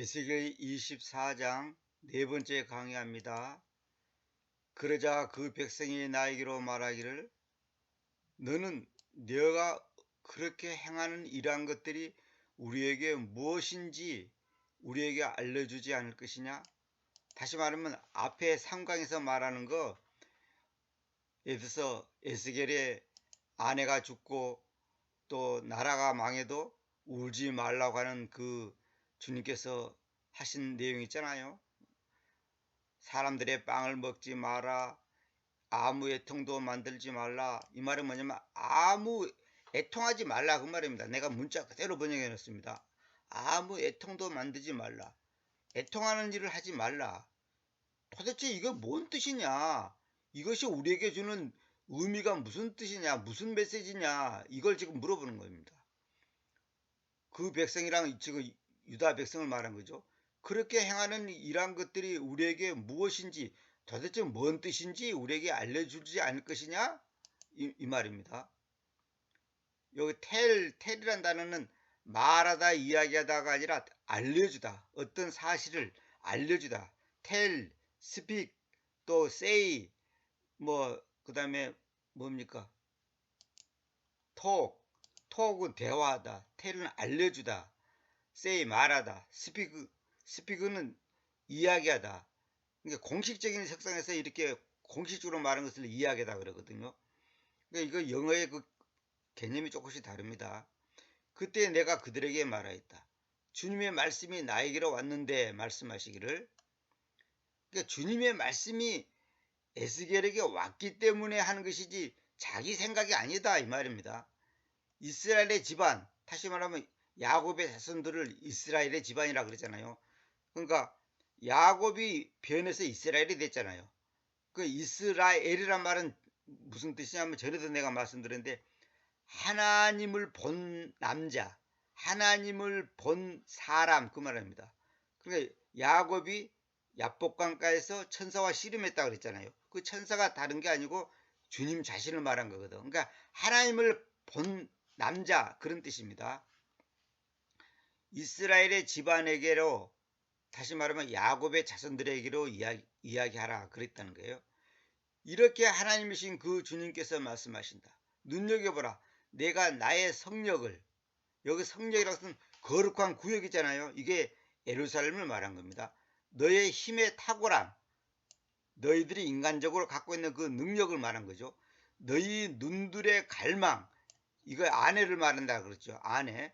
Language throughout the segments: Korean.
에스겔 24장 네 번째 강의합니다. 그러자 그 백성이 나에게로 말하기를 너는 네가 그렇게 행하는 이러한 것들이 우리에게 무엇인지 우리에게 알려주지 않을 것이냐? 다시 말하면 앞에 3강에서 말하는 거, 예를 들어서 에스겔의 아내가 죽고 또 나라가 망해도 울지 말라고 하는 그 주님께서 하신 내용 있잖아요. 사람들의 빵을 먹지 마라, 아무 애통도 만들지 말라. 이 말은 뭐냐면 아무 애통하지 말라 그 말입니다. 내가 문자 그대로 번역해 놨습니다. 아무 애통도 만들지 말라, 애통하는 일을 하지 말라. 도대체 이거 뭔 뜻이냐, 이것이 우리에게 주는 의미가 무슨 뜻이냐, 무슨 메시지냐, 이걸 지금 물어보는 겁니다. 그 백성이랑 지금 유다 백성을 말한 거죠. 그렇게 행하는 이러한 것들이 우리에게 무엇인지, 도대체 뭔 뜻인지 우리에게 알려주지 않을 것이냐, 이 말입니다. 여기 텔이란 단어는 말하다, 이야기하다가 아니라 알려주다, 어떤 사실을 알려주다. 텔, 스픽, 또 say, 그 다음에 뭡니까? 톡은 대화하다, 텔은 알려주다, say 말하다, 스피크는 이야기하다. 그러니까 공식적인 색상에서 이렇게 공식적으로 말하는 것을 이야기하다 그러거든요. 그러니까 이거 영어의 그 개념이 조금씩 다릅니다. 그때 내가 그들에게 말하였다. 주님의 말씀이 나에게로 왔는데 말씀하시기를. 그러니까 주님의 말씀이 에스겔에게 왔기 때문에 하는 것이지 자기 생각이 아니다 이 말입니다. 이스라엘의 집안, 다시 말하면 야곱의 자손들을 이스라엘의 집안이라 그러잖아요. 그러니까 야곱이 변해서 이스라엘이 됐잖아요. 그 이스라엘이란 말은 무슨 뜻이냐면 전에도 내가 말씀드렸는데 하나님을 본 남자, 하나님을 본 사람 그 말입니다. 그러니까 야곱이 야복강가에서 천사와 씨름했다 그랬잖아요. 그 천사가 다른 게 아니고 주님 자신을 말한 거거든. 그러니까 하나님을 본 남자 그런 뜻입니다. 이스라엘의 집안에게로, 다시 말하면 야곱의 자손들에게로 이야기하라 그랬다는 거예요. 이렇게 하나님이신 그 주님께서 말씀하신다. 눈여겨보라, 내가 나의 성령을, 여기 성령이라고 하면 거룩한 구역이잖아요. 이게 예루살렘을 말한 겁니다. 너의 힘의 탁월함, 너희들이 인간적으로 갖고 있는 그 능력을 말한 거죠. 너희 눈들의 갈망, 이거 아내를 말한다 그랬죠. 아내.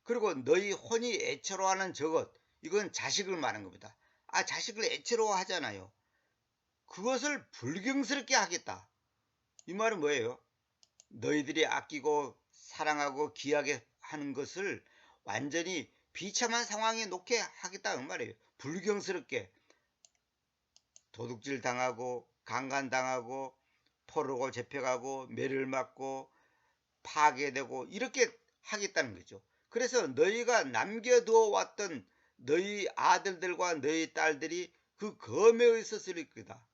그리고 너희 혼이 애처로워하는 저것, 이건 자식을 말한 겁니다. 자식을 애처로워하잖아요. 그것을 불경스럽게 하겠다. 이 말은 뭐예요? 너희들이 아끼고 사랑하고 귀하게 하는 것을 완전히 비참한 상황에 놓게 하겠다 그 말이에요. 불경스럽게 도둑질 당하고 강간당하고 포로고 잡혀가고 매를 맞고 파괴되고 이렇게 하겠다는 거죠. 그래서 너희가 남겨두어 왔던 너희 아들들과 너희 딸들이 그 검에 의해서 쓰러질 것이다.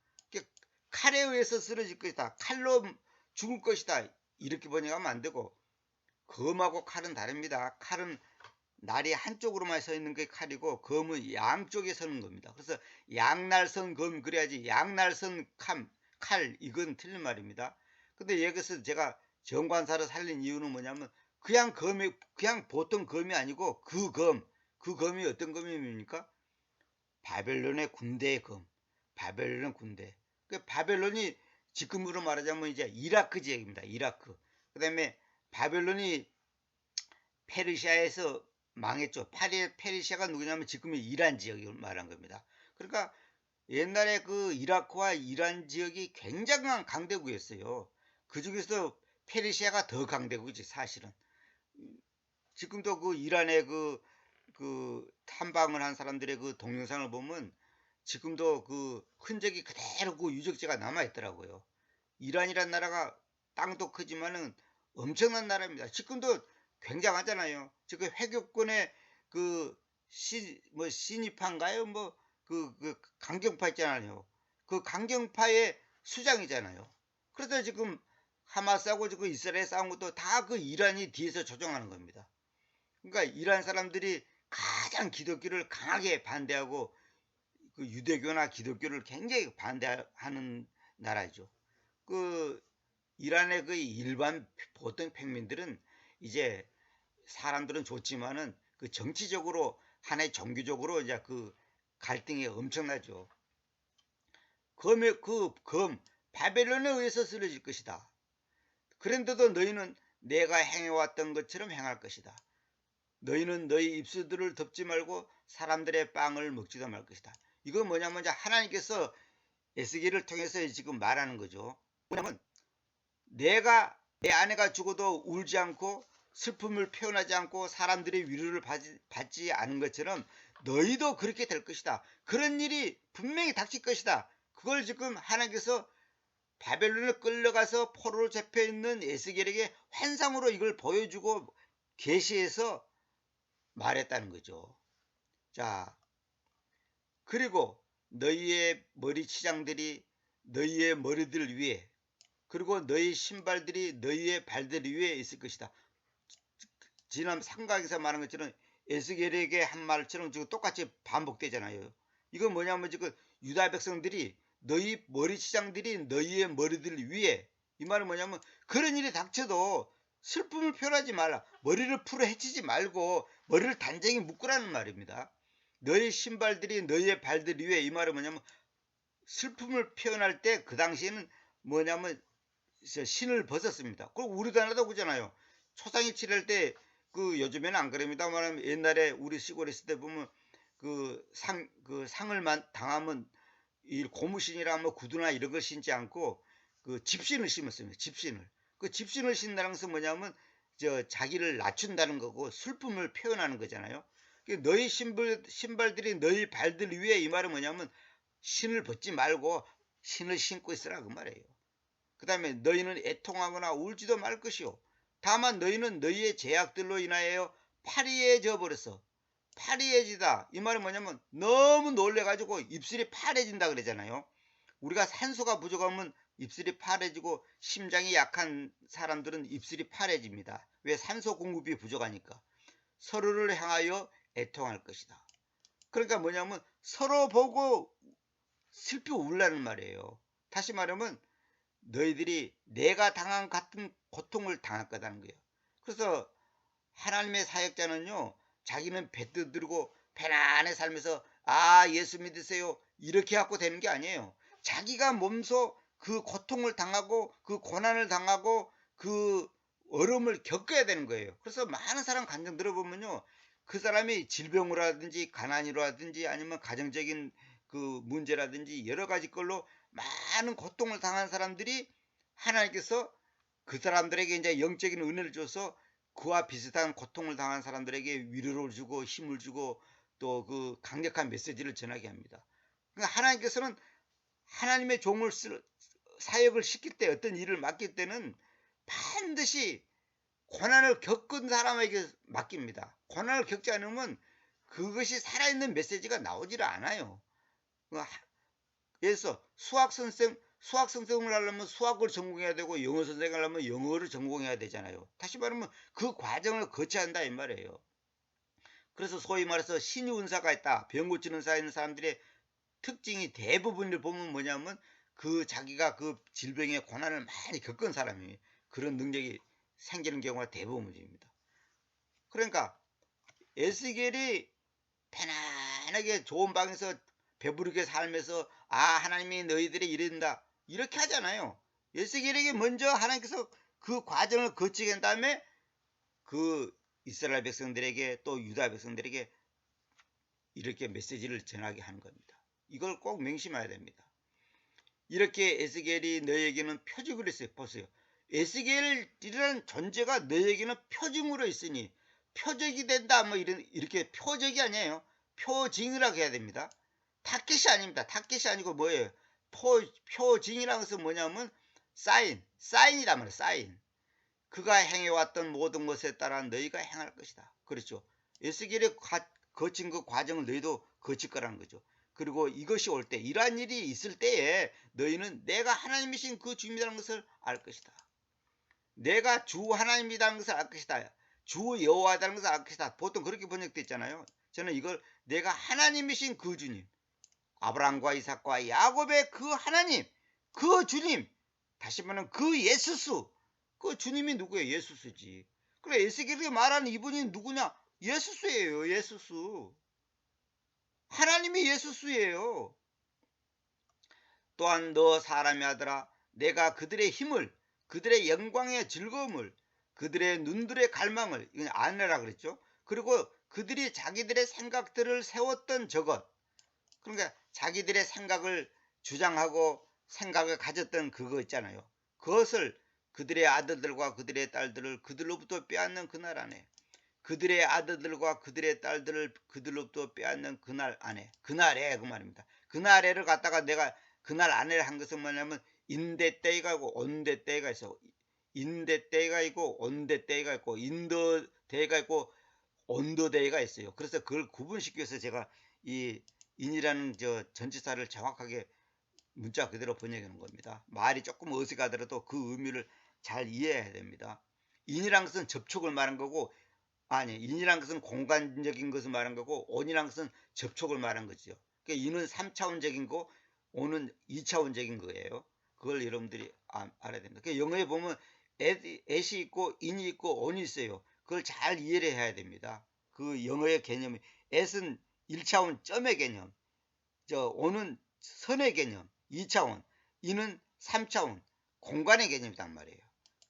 칼에 의해서 쓰러질 것이다. 칼로 죽을 것이다. 이렇게 번역하면 안 되고, 검하고 칼은 다릅니다. 칼은 날이 한쪽으로만 서 있는 게 칼이고 검은 양쪽에 서는 겁니다. 그래서 양날선 검 그래야지 양날선 칼 이건 틀린 말입니다. 근데 여기서 제가 정관사를 살린 이유는 뭐냐면 그냥 보통 검이 아니고 그 검이 어떤 검입니까? 바벨론의 군대의 검. 바벨론 군대. 그 바벨론이 지금으로 말하자면 이제 이라크 지역입니다. 이라크. 그 다음에 바벨론이 페르시아에서 망했죠. 페르시아가 누구냐면 지금의 이란 지역을 말한 겁니다. 그러니까 옛날에 그 이라크와 이란 지역이 굉장한 강대국이었어요. 그 중에서 페르시아가 더 강대국이지 사실은. 지금도 그 이란의 그 탐방을 한 사람들의 그 동영상을 보면 지금도 그 흔적이 그대로 그 유적지가 남아 있더라고요. 이란이란 나라가 땅도 크지만은 엄청난 나라입니다. 지금도 굉장하잖아요. 지금 회교권의 그 신입파인가요? 그 강경파 있잖아요. 그 강경파의 수장이잖아요. 그래서 지금 하마스하고 지금 이스라엘 싸운 것도 다 그 이란이 뒤에서 조종하는 겁니다. 그러니까 이란 사람들이 가장 기독교를 강하게 반대하고 그 유대교나 기독교를 굉장히 반대하는 나라죠. 그 이란의 그 일반 보통 평민들은 이제 사람들은 좋지만은 그 정치적으로 하나의 종교적으로 이제 그 갈등이 엄청나죠. 검 바벨론에 의해서 쓰러질 것이다. 그런데도 너희는 내가 행해왔던 것처럼 행할 것이다. 너희는 너희 입술들을 덮지 말고 사람들의 빵을 먹지도 말 것이다. 이건 뭐냐면 하나님께서 에스겔을 통해서 지금 말하는 거죠. 뭐냐면 내가 내 아내가 죽어도 울지 않고 슬픔을 표현하지 않고 사람들의 위로를 받지 않은 것처럼 너희도 그렇게 될 것이다. 그런 일이 분명히 닥칠 것이다. 그걸 지금 하나님께서 바벨론에 끌려가서 포로로 잡혀있는 에스겔에게 환상으로 이걸 보여주고 계시해서 말했다는 거죠. 자, 그리고 너희의 머리 치장들이 너희의 머리들 위에 그리고 너희 신발들이 너희의 발들 위에 있을 것이다. 지난 삼각에서 말한 것처럼 에스겔에게 한 말처럼 지금 똑같이 반복되잖아요. 이건 뭐냐면 지금 유다 백성들이 너희 머리 치장들이 너희의 머리들 위에 이 말은 뭐냐면 그런 일이 닥쳐도 슬픔을 표현하지 말라. 머리를 풀어 헤치지 말고 머리를 단정히 묶으라는 말입니다. 너희 신발들이 너희의 발들 위에 이 말은 뭐냐면 슬픔을 표현할 때 그 당시에는 뭐냐면 신을 벗었습니다. 그리고 우리도 하나도 그잖아요. 초상이 칠할 때 그 요즘에는 안 그럽니다만 옛날에 우리 시골에 있을 때 보면 그 상을 당하면 이 고무신이라 뭐 구두나 이런 걸 신지 않고 그 집신을 심었습니다. 집신을. 그 집신을 신다는 것은 뭐냐면 자기를 낮춘다는 거고 슬픔을 표현하는 거잖아요. 너희 신발들이 너희 발들 위에 이 말은 뭐냐면 신을 벗지 말고 신을 신고 있으라 그 말이에요. 그 다음에 너희는 애통하거나 울지도 말 것이요. 다만 너희는 너희의 죄악들로 인하여 파리해져 버렸어. 파리해지다. 이 말은 뭐냐면 너무 놀래가지고 입술이 파래진다 그러잖아요. 우리가 산소가 부족하면 입술이 파래지고 심장이 약한 사람들은 입술이 파래집니다. 왜? 산소 공급이 부족하니까. 서로를 향하여 애통할 것이다. 그러니까 뭐냐면 서로 보고 슬피 울라는 말이에요. 다시 말하면 너희들이 내가 당한 같은 고통을 당할 거다는 거예요. 그래서 하나님의 사역자는요, 자기는 배도 들고 편안하게 살면서 예수 믿으세요 이렇게 갖고 되는 게 아니에요. 자기가 몸소 그 고통을 당하고 그 고난을 당하고 그 어려움을 겪어야 되는 거예요. 그래서 많은 사람 간증 들어보면요, 그 사람이 질병으로 하든지 가난이로 하든지 아니면 가정적인 그 문제라든지 여러 가지 걸로 많은 고통을 당한 사람들이 하나님께서 그 사람들에게 이제 영적인 은혜를 줘서 그와 비슷한 고통을 당한 사람들에게 위로를 주고 힘을 주고 또 그 강력한 메시지를 전하게 합니다. 그러니까 하나님께서는 하나님의 종을 사역을 시킬 때 어떤 일을 맡길 때는 반드시 고난을 겪은 사람에게 맡깁니다. 고난을 겪지 않으면 그것이 살아있는 메시지가 나오질 않아요. 그래서 수학 선생을 하려면 수학을 전공해야 되고 영어 선생을 하려면 영어를 전공해야 되잖아요. 다시 말하면 그 과정을 거쳐야 한다 이 말이에요. 그래서 소위 말해서 신유은사가 있다. 병 고치는 사에 있는 사람들의 특징이 대부분을 보면 뭐냐면 그 자기가 그 질병의 고난을 많이 겪은 사람이 그런 능력이 생기는 경우가 대부분입니다. 그러니까 에스겔이 편안하게 좋은 방에서 배부르게 살면서 하나님이 너희들이 이른다 이렇게 하잖아요. 에스겔에게 먼저 하나님께서 그 과정을 거치게 한 다음에 그 이스라엘 백성들에게 또 유다 백성들에게 이렇게 메시지를 전하게 하는 겁니다. 이걸 꼭 명심해야 됩니다. 이렇게 에스겔이 너희에게는 표징으로 있어요. 보세요. 에스겔이라는 존재가 너희에게는 표징으로 있으니 표적이 된다 뭐 이렇게 표적이 아니에요. 표징이라고 해야 됩니다. 타켓이 아닙니다. 타켓이 아니고 뭐예요? 표징이라는 것은 뭐냐면 사인이란 말이에요. 사인. 그가 행해왔던 모든 것에 따라 너희가 행할 것이다. 그렇죠. 에스겔이 거친 그 과정을 너희도 거칠 거라는 거죠. 그리고 이것이 올 때, 이러한 일이 있을 때에 너희는 내가 하나님이신 그 주님이라는 것을 알 것이다. 내가 주 하나님이라는 것을 알 것이다. 주 여호와라는 것을 알 것이다. 보통 그렇게 번역되어 있잖아요. 저는 이걸 내가 하나님이신 그 주님, 아브라함과 이삭과 야곱의 그 하나님, 그 주님, 다시 말하면 그 예수수, 그 주님이 누구예요? 예수수지. 그래, 에스겔이 말하는 이분이 누구냐? 예수수예요. 예수수. 하나님이 예수수예요. 또한 너 사람의 아들아, 내가 그들의 힘을, 그들의 영광의 즐거움을, 그들의 눈들의 갈망을, 이건 아내라 그랬죠. 그리고 그들이 자기들의 생각들을 세웠던 저것, 그러니까 자기들의 생각을 주장하고 생각을 가졌던 그거 있잖아요. 그것을 그들의 아들들과 그들의 딸들을 그들로부터 빼앗는 그날 안에, 그들의 아들들과 그들의 딸들을 그들로부터 빼앗는 그날 안에, 그날에 그 말입니다. 그날에를 갖다가 내가 그날 안에를 한 것은 뭐냐면 인대 때가 있고 온대 때가 있어. 인대 때가 있고 온대 때가 있고 인도 때가 있고 온도 때가 있어요. 그래서 그걸 구분시켜서 제가 이 인이라는 저 전치사를 정확하게 문자 그대로 번역하는 겁니다. 말이 조금 어색하더라도 그 의미를 잘 이해해야 됩니다. 인이란 것은 접촉을 말한 거고, 아니, 인이란 것은 공간적인 것을 말한 거고, 온이란 것은 접촉을 말한 거죠. 그러니까 인은 3차원적인 거, 온은 2차원적인 거예요. 그걸 여러분들이 알아야 됩니다. 그러니까 영어에 보면 at이 있고 in이 있고 on이 있어요. 그걸 잘 이해를 해야 됩니다. 그 영어의 개념이 at은 1차원 점의 개념, 저 on은 선의 개념 2차원, in은 3차원 공간의 개념이란 말이에요.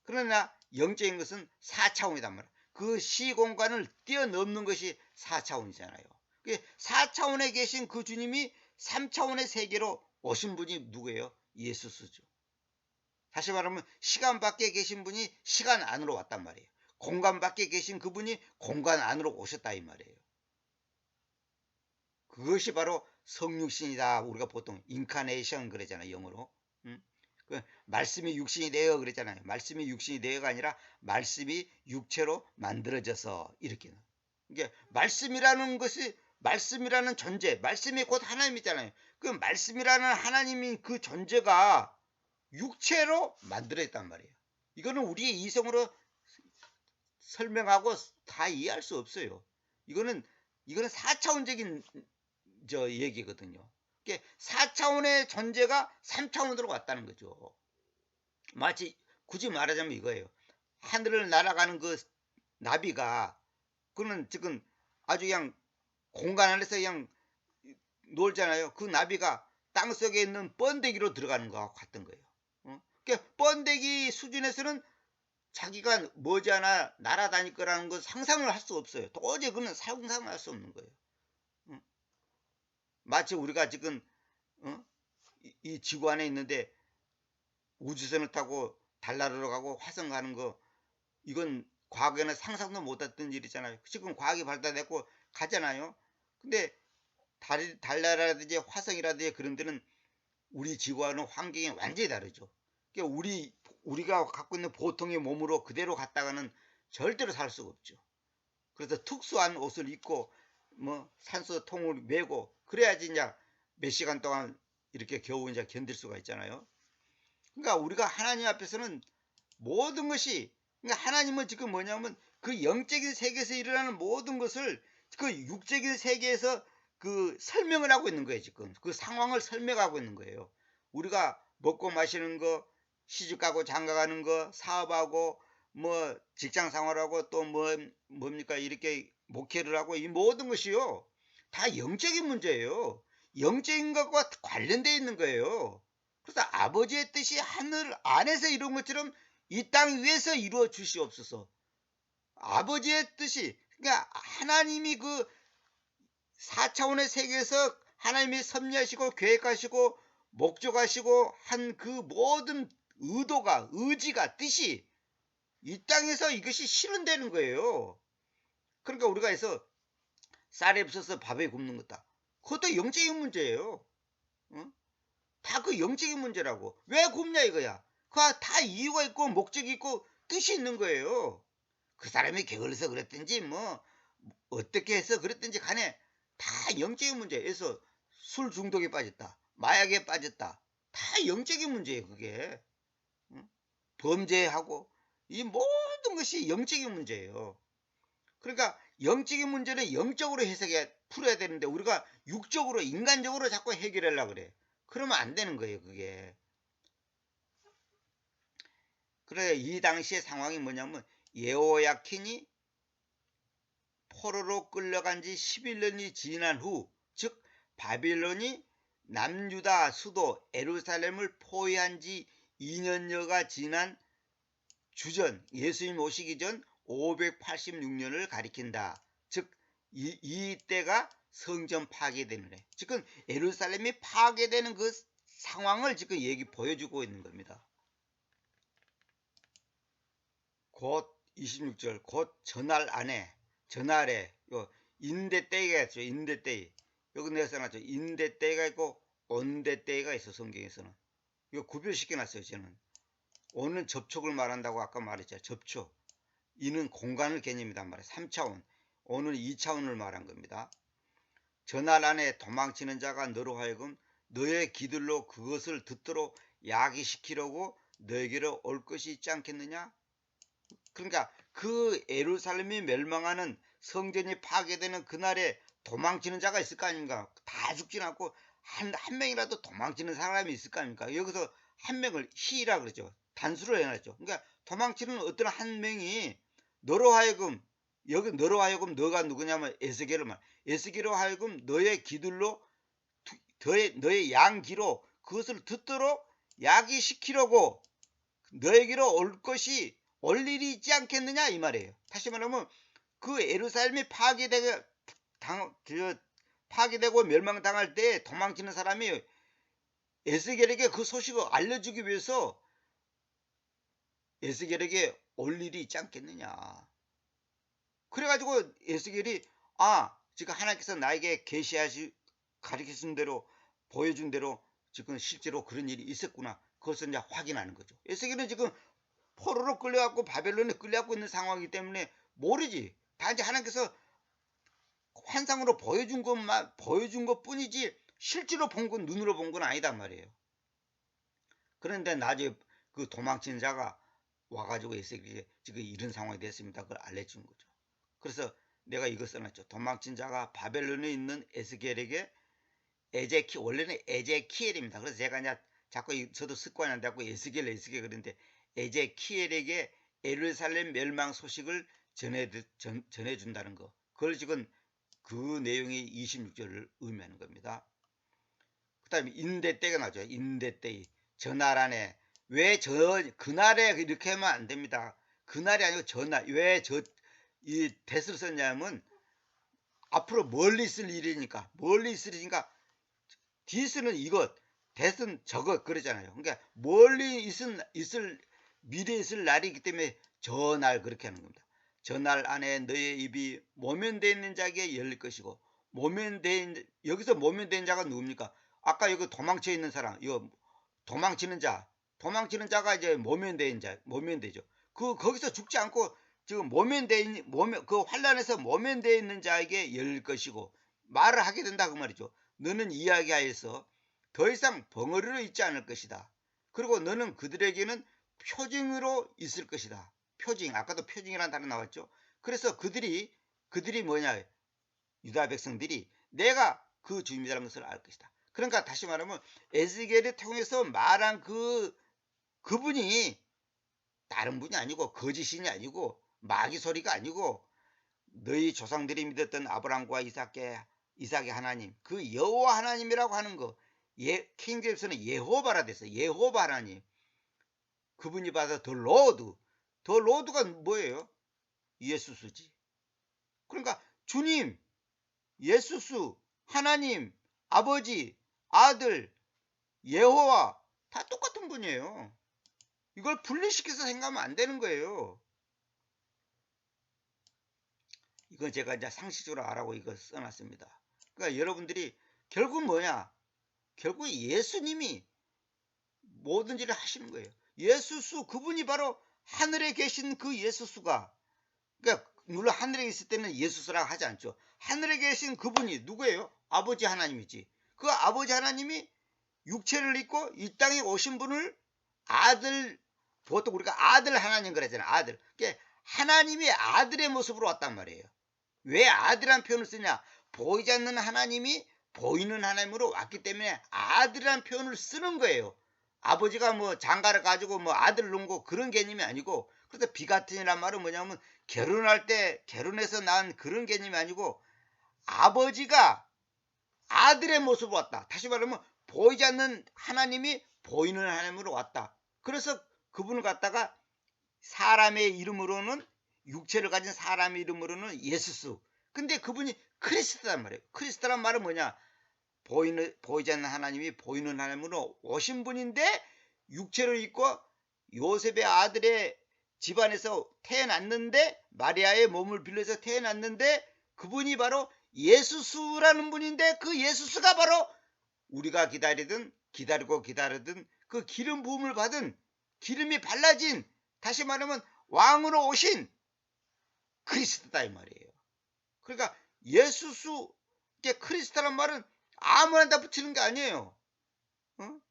그러나 영적인 것은 4차원이란 말이에요. 그 시공간을 뛰어넘는 것이 4차원이잖아요. 4차원에 계신 그 주님이 3차원의 세계로 오신 분이 누구예요? 예수스죠. 다시 말하면 시간 밖에 계신 분이 시간 안으로 왔단 말이에요. 공간 밖에 계신 그분이 공간 안으로 오셨다 이 말이에요. 그것이 바로 성육신이다. 우리가 보통 인카네이션 그러잖아요. 영어로. 그 말씀이 육신이 되어 그랬잖아요. 말씀이 육신이 되어가 아니라 말씀이 육체로 만들어져서 이렇게. 이게 말씀이라는 것이 말씀이라는 존재, 말씀이 곧 하나님이잖아요. 그 말씀이라는 하나님인 그 존재가 육체로 만들어졌단 말이에요. 이거는 우리의 이성으로 설명하고 다 이해할 수 없어요. 이거는 4차원적인 저 얘기거든요. 4차원의 존재가 3차원으로 왔다는 거죠. 마치 굳이 말하자면 이거예요. 하늘을 날아가는 그 나비가 그는 지금 아주 그냥 공간 안에서 그냥 놀잖아요. 그 나비가 땅속에 있는 번데기로 들어가는 거와 같은 거예요. 그러니까 번데기 수준에서는 자기가 머지않아 날아다닐 거라는 건 상상을 할 수 없어요. 도저히 그는 상상을 할 수 없는 거예요. 마치 우리가 지금 이 지구 안에 있는데 우주선을 타고 달나라로 가고 화성 가는 거, 이건 과거에는 상상도 못했던 일이잖아요. 지금 과학이 발달됐고 가잖아요. 근데 달나라라든지 화성이라든지 그런 데는 우리 지구와는 환경이 완전히 다르죠. 그러니까 우리가 갖고 있는 보통의 몸으로 그대로 갔다가는 절대로 살 수가 없죠. 그래서 특수한 옷을 입고 뭐 산소통을 메고 그래야지 이제 몇 시간 동안 이렇게 겨우 이제 견딜 수가 있잖아요. 그러니까 우리가 하나님 앞에서는 모든 것이, 그러니까 하나님은 지금 뭐냐면 그 영적인 세계에서 일어나는 모든 것을 그 육적인 세계에서 그 설명을 하고 있는 거예요. 지금 그 상황을 설명하고 있는 거예요. 우리가 먹고 마시는 거, 시집가고 장가가는 거, 사업하고 뭐 직장 생활하고 또 뭡니까 이렇게 목회를 하고 이 모든 것이요 다 영적인 문제예요. 영적인 것과 관련되어 있는 거예요. 그래서 아버지의 뜻이 하늘 안에서 이룬 것처럼 이 땅 위에서 이루어 주시옵소서. 아버지의 뜻이, 그러니까 하나님이 그 4차원의 세계에서 하나님이 섭리하시고 계획하시고 목적하시고 한 그 모든 의도가, 의지가, 뜻이 이 땅에서 이것이 실현되는 거예요. 그러니까 우리가 해서 쌀이 없어서 밥에 굶는 거다. 그것도 영적인 문제예요. 다 그 영적인 문제라고. 왜 굶냐 이거야. 그 다 이유가 있고 목적이 있고 뜻이 있는 거예요. 그 사람이 게을러서 그랬든지 뭐 어떻게 해서 그랬든지 간에 다 영적인 문제에서 술 중독에 빠졌다, 마약에 빠졌다, 다 영적인 문제예요. 그게 범죄하고 이 모든 것이 영적인 문제예요. 그러니까 영적인 문제는 영적으로 해석해 풀어야 되는데 우리가 육적으로 인간적으로 자꾸 해결하려고 그래. 그러면 안 되는 거예요, 그게. 그래 이 당시의 상황이 뭐냐면 예호야킨이 포로로 끌려간 지 11년이 지난 후, 즉 바빌론이 남유다 수도 예루살렘을 포위한 지 2년여가 지난 주전, 예수님 오시기 전 586년을 가리킨다. 즉 이때가 성전 파괴되는 해. 지금 예루살렘이 파괴되는 그 상황을 지금 보여주고 있는 겁니다. 곧 26절 곧 전날 안에 전날에 요 인대때가 있죠. 인대때 여기 내가 써놨죠. 인대때가 있고 온대때가 있어. 성경에서는 이거 구별시켜놨어요. 저는 온은 접촉을 말한다고 아까 말했죠. 접촉. 이는 공간을 개념이단 말이에요. 3차원. 온은 2차원을 말한 겁니다. 전날 안에 도망치는 자가 너로 하여금 너의 기들로 그것을 듣도록 야기시키려고 너에게로 올 것이 있지 않겠느냐? 그러니까 그 예루살렘이 멸망하는 성전이 파괴되는 그날에 도망치는 자가 있을 거 아닙니까? 다 죽진 않고 한 명이라도 도망치는 사람이 있을 거 아닙니까? 여기서 한 명을 히라 그러죠. 단수로 해놨죠. 그러니까 도망치는 어떤 한 명이 너로 하여금 여기 너로 하여금 너가 누구냐면 에스겔을 말. 에스겔로 하여금 너의 기들로 너의 양기로 그것을 듣도록 야기시키려고 너에게로 올 것이 올 일이 있지 않겠느냐 이 말이에요. 다시 말하면 그 예루살렘이 파괴되고 멸망당할 때 도망치는 사람이 에스겔에게 그 소식을 알려주기 위해서 에스겔에게 올 일이 있지 않겠느냐. 그래가지고 에스겔이 지금 하나님께서 나에게 가르치신 대로 보여준 대로 지금 실제로 그런 일이 있었구나. 그것을 이제 확인하는 거죠. 에스겔은 지금 포로로 끌려갖고 바벨론에 끌려갖고 있는 상황이기 때문에 모르지. 단지 하나님께서 환상으로 보여준 것 뿐이지 실제로 본 건 눈으로 본 건 아니단 말이에요. 그런데 나중에 그 도망친 자가 와가지고 에스겔이 지금 이런 상황이 됐습니다. 그걸 알려준 거죠. 그래서 내가 이거 써놨죠. 도망친 자가 바벨론에 있는 에스겔에게 원래는 에제키엘입니다. 그래서 제가 이제 자꾸 저도 습관이 안 돼갖고 에스겔 그런데 에제키엘에게 예루살렘 멸망 소식을 전해준다는 거. 그걸 지금 그 내용이 26절을 의미하는 겁니다. 그 다음에 인대때가 나죠. 인대때. 전날 안에. 왜 그날에 이렇게 하면 안 됩니다. 그날이 아니고 전날. 왜 이 대를 썼냐면 앞으로 멀리 있을 일이니까. 멀리 있으니까 디스는 이것, 대은 저것 그러잖아요. 그러니까 멀리 미래에 있을 날이기 때문에 저날 그렇게 하는 겁니다. 저날 안에 너의 입이 모면되어 있는 자에게 열릴 것이고 여기서 모면된 자가 누굽니까? 아까 여기 도망쳐 있는 사람, 이거 도망치는 자가 이제 모면되죠. 거기서 죽지 않고 지금 그 환란에서 모면되어 있는 자에게 열릴 것이고 말을 하게 된다 그 말이죠. 너는 이야기하여서 더 이상 벙어리로 있지 않을 것이다. 그리고 너는 그들에게는 표징으로 있을 것이다. 표징, 아까도 표징이라는 단어 나왔죠. 그래서 그들이 뭐냐, 유다 백성들이 내가 그 주님이라는 것을 알 것이다. 그러니까 다시 말하면 에스겔을 통해서 말한 그분이 다른 분이 아니고 거짓신이 아니고 마귀 소리가 아니고 너희 조상들이 믿었던 아브라함과 이삭의 하나님, 그 여호와 하나님이라고 하는 거, 킹제임스는 예호바라 됐어요. 예호바 하나님. 그분이 받아 더 로드가 뭐예요? 예수수지. 그러니까 주님, 예수수, 하나님, 아버지, 아들, 예호와 다 똑같은 분이에요. 이걸 분리시켜서 생각하면 안 되는 거예요. 이건 제가 이제 상식적으로 알아고 이거 써놨습니다. 그러니까 여러분들이 결국 뭐냐? 결국 예수님이 모든 일을 하시는 거예요. 예수수, 그분이 바로 하늘에 계신 그 예수수가, 그러니까 물론 하늘에 있을 때는 예수수라고 하지 않죠. 하늘에 계신 그분이 누구예요? 아버지 하나님이지. 그 아버지 하나님이 육체를 입고 이 땅에 오신 분을 보통 우리가 아들 하나님 그러잖아요. 아들. 그러니까 하나님이 아들의 모습으로 왔단 말이에요. 왜 아들이란 표현을 쓰냐? 보이지 않는 하나님이 보이는 하나님으로 왔기 때문에 아들이란 표현을 쓰는 거예요. 아버지가 뭐 장가를 가지고 뭐 아들을 놓은 거 그런 개념이 아니고, 그래서 비가튼이란 말은 뭐냐면 결혼할 때 결혼해서 낳은 그런 개념이 아니고 아버지가 아들의 모습으로 왔다. 다시 말하면 보이지 않는 하나님이 보이는 하나님으로 왔다. 그래서 그분을 갖다가 사람의 이름으로는, 육체를 가진 사람의 이름으로는 예수스. 근데 그분이 크리스트란 말이에요. 크리스트란 말은 뭐냐? 보이지 않는 하나님이 보이는 하나님으로 오신 분인데 육체를 입고 요셉의 아들의 집안에서 태어났는데, 마리아의 몸을 빌려서 태어났는데, 그분이 바로 예수스라는 분인데, 그 예수스가 바로 우리가 기다리던 그 기름 부음을 받은, 기름이 발라진, 다시 말하면 왕으로 오신 그리스도다 이 말이에요. 그러니까 예수수, 크리스도란 말은 아무나 붙이는 게 아니에요. 어?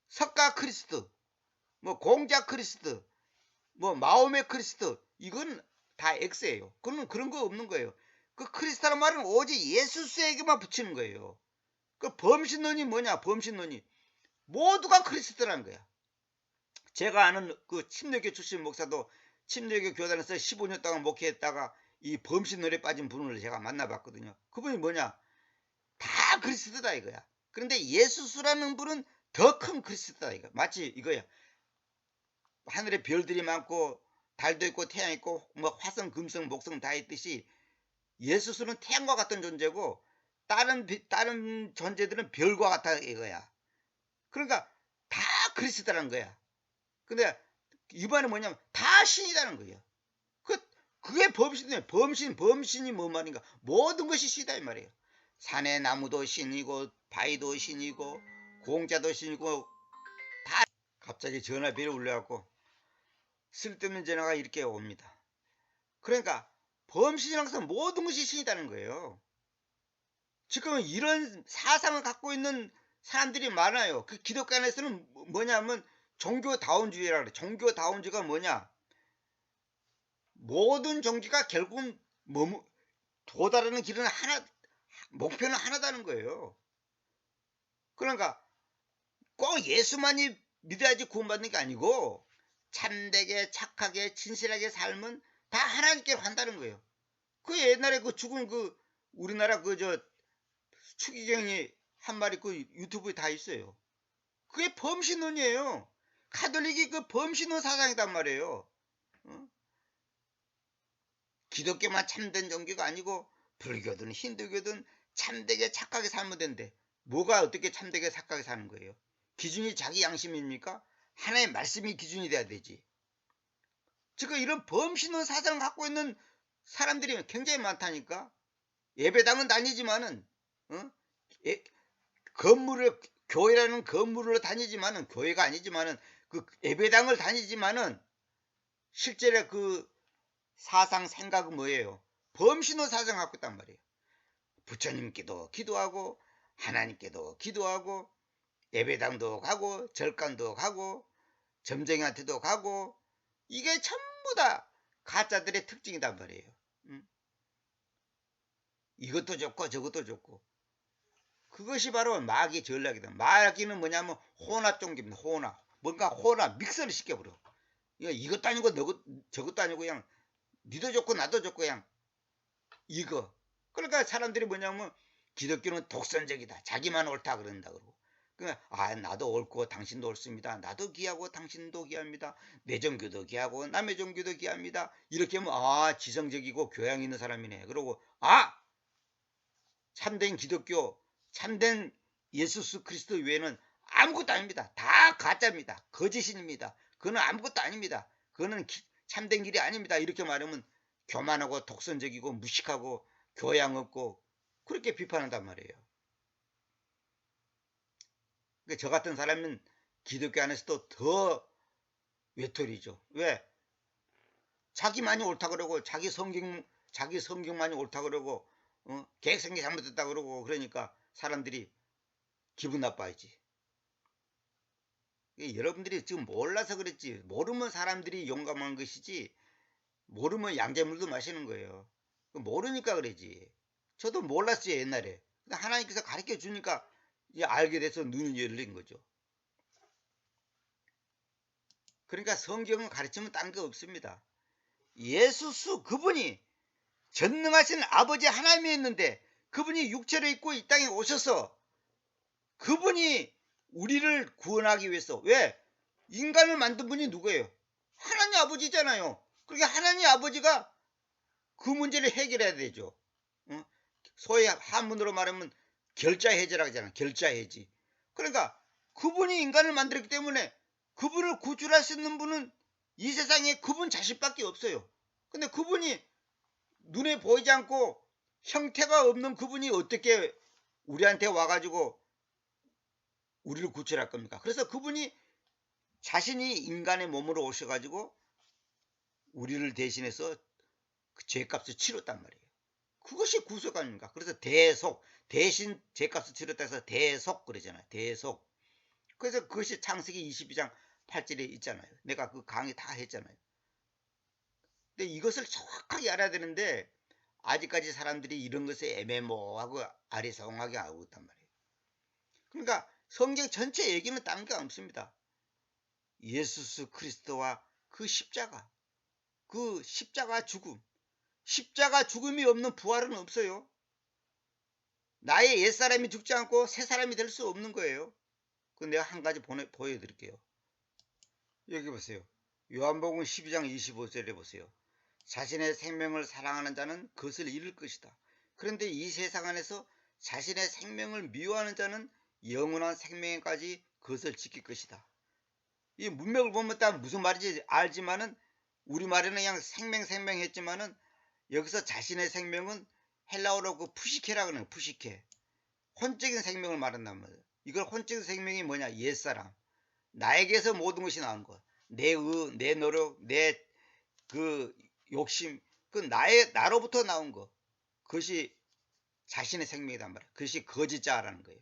석가 크리스도, 뭐 공자 크리스도, 뭐 마음의 크리스도, 이건 다 X예요. 그런 거 없는 거예요. 그 크리스도란 말은 오직 예수스에게만 붙이는 거예요. 그 범신론이 뭐냐? 범신론이 모두가 크리스도라는 거야. 제가 아는 그 침례교 출신 목사도 침례교 교단에서 15년 동안 목회했다가 이 범신론에 빠진 분을 제가 만나봤거든요. 그분이 뭐냐? 다 그리스도다 이거야. 그런데 예수스라는 분은 더 큰 그리스도다 이거. 마치 이거야. 하늘에 별들이 많고 달도 있고 태양 있고 뭐 화성 금성 목성 다 있듯이 예수스는 태양과 같은 존재고 다른 존재들은 별과 같다 이거야. 그러니까 다 그리스도라는 거야. 근데 이번에 뭐냐면 다 신이라는 거예요. 그게 범신이에요. 범신이 뭐 말인가? 모든 것이 신이다 이 말이에요. 산의 나무도 신이고 바위도 신이고 공자도 신이고 다. 갑자기 전화벨이 울려갖고 쓸데없는 전화가 이렇게 옵니다. 그러니까 범신이라는 것은 모든 것이 신이라는 거예요. 지금 이런 사상을 갖고 있는 사람들이 많아요. 그 기독교 안에서는 뭐냐면 종교다운주의라 그래. 종교다운주의가 뭐냐? 모든 종교가 결국은 도달하는 길은 하나, 목표는 하나다는 거예요. 그러니까 꼭 예수만이 믿어야지 구원받는 게 아니고 참되게 착하게 진실하게 삶은 다 하나님께 한다는 거예요. 그 옛날에 그 죽은 그 우리나라 그 저 추기경이 한 말이 그 유튜브에 다 있어요. 그게 범신론이에요. 카톨릭이 그 범신론 사상이단 말이에요. 어? 기독교만 참된 종교가 아니고 불교든 힌두교든 참되게 착하게 살면 된대. 뭐가 어떻게 참되게 착하게 사는 거예요? 기준이 자기 양심입니까? 하나의 말씀이 기준이 돼야 되지. 지금 이런 범신론 사상을 갖고 있는 사람들이 굉장히 많다니까. 예배당은 다니지만은 어? 건물을, 교회라는 건물로 다니지만은, 교회가 아니지만은 그 예배당을 다니지만은 실제로 그 사상 생각은 뭐예요? 범신론 사상 갖고 있단 말이에요. 부처님께도 기도하고 하나님께도 기도하고 예배당도 가고 절간도 가고 점쟁이한테도 가고, 이게 전부 다 가짜들의 특징이단 말이에요. 이것도 좋고 저것도 좋고. 그것이 바로 마귀의 전략이다. 마귀는 뭐냐면 혼합 종교입니다. 뭔가 혼합 믹서를 시켜버려. 이것도 아니고 저것도 아니고 그냥 니도 좋고 나도 좋고 그냥 이거. 그러니까 사람들이 뭐냐면 기독교는 독선적이다. 자기만 옳다 그런다 그러고. 그러니까 나도 옳고 당신도 옳습니다. 나도 귀하고 당신도 귀합니다. 내 종교도 귀하고 남의 종교도 귀합니다. 이렇게 하면 지성적이고 교양 있는 사람이네. 그러고 참된 기독교, 참된 예수 그리스도 외에는 아무것도 아닙니다. 다 가짜입니다. 거짓입니다. 그거는 아무것도 아닙니다. 그거는 참된 길이 아닙니다. 이렇게 말하면 교만하고 독선적이고 무식하고 교양 없고 그렇게 비판한단 말이에요. 그러니까 저 같은 사람은 기독교 안에서도 더 외톨이죠. 왜? 자기만이 옳다 그러고 자기 성경만이 옳다 그러고 계획성이 잘못됐다 그러고, 그러니까 사람들이 기분 나빠하지. 여러분들이 지금 몰라서 그랬지, 모르면 사람들이 용감한 것이지, 모르면 양재물도 마시는 거예요. 모르니까 그러지. 저도 몰랐어요, 옛날에. 근데 하나님께서 가르쳐 주니까 이제 알게 돼서 눈이 열린 거죠. 그러니까 성경은 가르치면 딴 거 없습니다. 예수수 그분이 전능하신 아버지 하나님이었는데 그분이 육체를 입고 이 땅에 오셔서 그분이 우리를 구원하기 위해서 왜? 인간을 만든 분이 누구예요? 하나님 아버지잖아요. 그러니까 하나님 아버지가 그 문제를 해결해야 되죠. 어? 소위 한문으로 말하면 결자해지라고 하잖아. 결자해지. 그러니까 그분이 인간을 만들었기 때문에 그분을 구출할 수 있는 분은 이 세상에 그분 자신밖에 없어요. 근데 그분이 눈에 보이지 않고 형태가 없는 그분이 어떻게 우리한테 와가지고 우리를 구출할 겁니까? 그래서 그분이 자신이 인간의 몸으로 오셔가지고 우리를 대신해서 그 죄값을 치렀단 말이에요. 그것이 구속 아닙니까? 그래서 대속, 대신 죄값을 치렀다 해서 대속 그러잖아요. 대속. 그래서 그것이 창세기 22장 8절에 있잖아요. 내가 그 강의 다 했잖아요. 근데 이것을 정확하게 알아야 되는데 아직까지 사람들이 이런 것에 애매모호하고 아리송하게 알고 있단 말이에요. 그러니까 성경 전체 얘기는 딴 게 없습니다. 예수 그리스도와 그 십자가, 그 십자가 죽음, 십자가 죽음이 없는 부활은 없어요. 나의 옛사람이 죽지 않고 새사람이 될 수 없는 거예요. 그 내가 한 가지 보여드릴게요. 여기 보세요. 요한복음 12장 25절에 보세요. 자신의 생명을 사랑하는 자는 그것을 잃을 것이다. 그런데 이 세상 안에서 자신의 생명을 미워하는 자는 영원한 생명까지 그것을 지킬 것이다. 이 문맥을 보면 딱 무슨 말인지 알지만은 우리말에는 그냥 생명 했지만은 여기서 자신의 생명은 헬라어로 그 푸시케라 그러는 거예요. 푸시케. 혼적인 생명을 말한단 말이에요. 이걸 혼적인 생명이 뭐냐? 옛사람. 나에게서 모든 것이 나온 것. 내 노력, 내 그 욕심, 그 나로부터 나온 것. 그것이 자신의 생명이란 말이에요. 그것이 거짓자라는 거예요.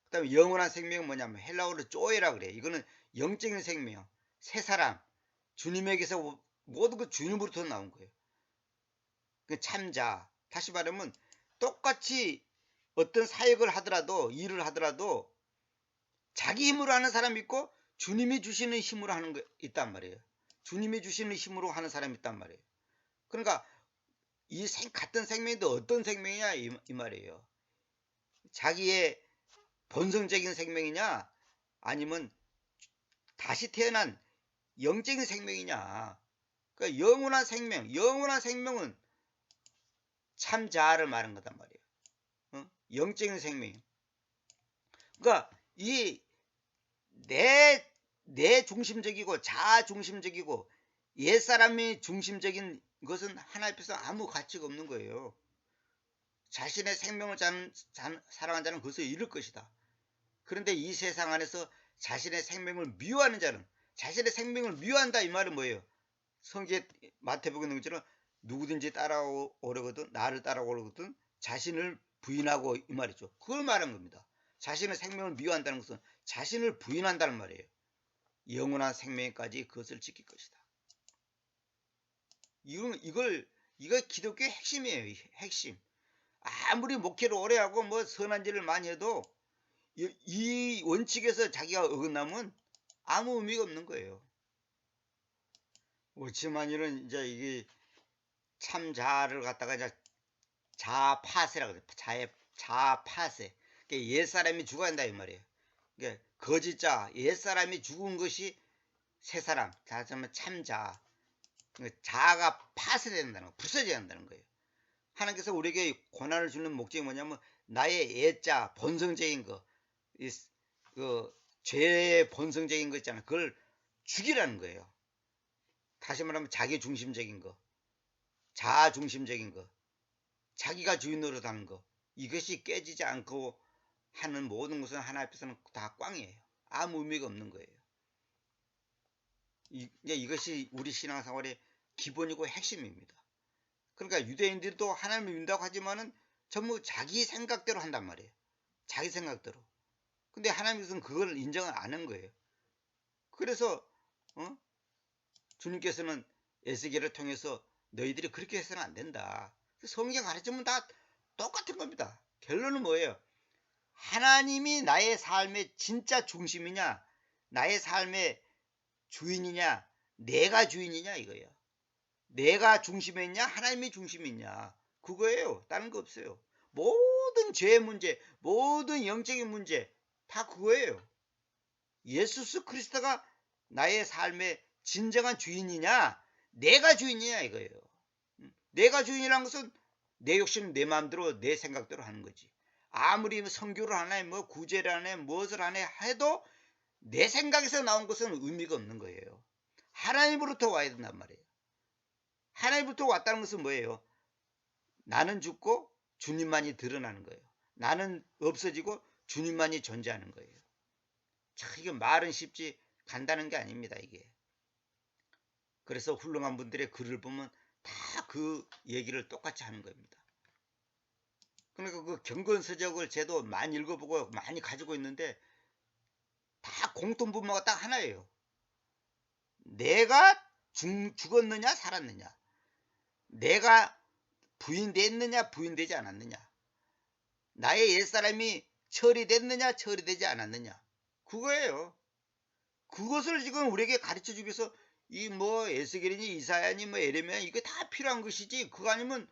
그 다음에 영원한 생명은 뭐냐면 헬라어로 쪼에라 그래요. 이거는 영적인 생명, 새 사람, 주님에게서 모든 그 주님으로부터 나온 거예요. 그 참자. 다시 말하면 똑같이 어떤 사역을 하더라도 일을 하더라도 자기 힘으로 하는 사람이 있고 주님이 주시는 힘으로 하는 거 있단 말이에요. 주님이 주시는 힘으로 하는 사람이 있단 말이에요. 그러니까 이 같은 생명인데 어떤 생명이냐 이 말이에요. 자기의 본성적인 생명이냐 아니면 다시 태어난 영적인 생명이냐. 그러니까 영원한 생명은 참자아를 말하는 거단 말이에요. 영적인 생명. 그러니까 이 내 중심적이고 자아 중심적이고 옛사람이 중심적인 것은 하나님 앞에서 아무 가치가 없는 거예요. 자신의 생명을 사랑하는 자는 그것을 잃을 것이다. 그런데 이 세상 안에서 자신의 생명을 미워하는 자는 자신의 생명을 미워한다 이 말은 뭐예요? 성경에 마태복음 있는 것처럼 누구든지 따라오려거든 나를 따라오려거든 자신을 부인하고 이 말이죠. 그걸 말하는 겁니다. 자신의 생명을 미워한다는 것은 자신을 부인한다는 말이에요. 영원한 생명까지 그것을 지킬 것이다. 이걸 기독교의 핵심이에요. 핵심. 아무리 목회를 오래 하고 뭐 선한 일을 많이 해도 이 원칙에서 자기가 어긋나면 아무 의미가 없는 거예요. 그렇지만 이제 이게 참자를 갖다가 이제 자파세라고 그래요. 자파세. 그러니까 옛사람이 죽어야 한다 이 말이에요. 그러니까 거짓자, 옛사람이 죽은 것이 새사람, 자자면 참자. 그러니까 자아가 파쇄된다는 거, 부서져야 한다는 거예요. 하나님께서 우리에게 고난을 주는 목적이 뭐냐면 나의 옛자, 본성적인 거, 그 죄의 본성적인 거 있잖아요. 그걸 죽이라는 거예요. 다시 말하면 자기 중심적인 거, 자아 중심적인 거, 자기가 주인으로 사는 거, 이것이 깨지지 않고 하는 모든 것은 하나님 앞에서는 다 꽝이에요. 아무 의미가 없는 거예요. 이것이 우리 신앙생활의 기본이고 핵심입니다. 그러니까 유대인들도 하나님을 믿는다고 하지만은 전부 자기 생각대로 한단 말이에요. 자기 생각대로. 근데 하나님께서는 그걸 인정을 안 한 거예요. 그래서 주님께서는 에스겔을 통해서 너희들이 그렇게 해서는 안 된다. 성경 가르치면 다 똑같은 겁니다. 결론은 뭐예요? 하나님이 나의 삶의 진짜 중심이냐, 나의 삶의 주인이냐, 내가 주인이냐 이거예요. 내가 중심에 있냐, 하나님이 중심에 있냐, 그거예요. 다른 거 없어요. 모든 죄의 문제, 모든 영적인 문제 다 그거예요. 예수 그리스도가 나의 삶의 진정한 주인이냐, 내가 주인이냐 이거예요. 내가 주인이라는 것은 내 욕심, 내 마음대로, 내 생각대로 하는 거지. 아무리 선교를 하네, 뭐 구제를 하네, 무엇을 하네 해도 내 생각에서 나온 것은 의미가 없는 거예요. 하나님으로부터 와야 된단 말이에요. 하나님부터 왔다는 것은 뭐예요? 나는 죽고 주님만이 드러나는 거예요. 나는 없어지고 주님만이 존재하는 거예요. 참 이게 말은 쉽지 간다는 게 아닙니다, 이게. 그래서 훌륭한 분들의 글을 보면 다 그 얘기를 똑같이 하는 겁니다. 그러니까 그 경건서적을 저도 많이 읽어보고 많이 가지고 있는데 다 공통분모가 딱 하나예요. 내가 죽었느냐 살았느냐, 내가 부인됐느냐 부인되지 않았느냐, 나의 옛사람이 처리됐느냐 처리되지 않았느냐, 그거예요. 그것을 지금 우리에게 가르쳐주기 위해서 이 뭐 에스겔이니 이사야니 뭐 에레미야 이게 다 필요한 것이지, 그거 아니면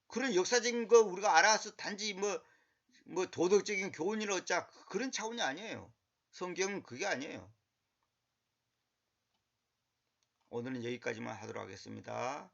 그런 역사적인 거 우리가 알아서 단지 뭐 도덕적인 교훈을 얻자 그런 차원이 아니에요. 성경은 그게 아니에요. 오늘은 여기까지만 하도록 하겠습니다.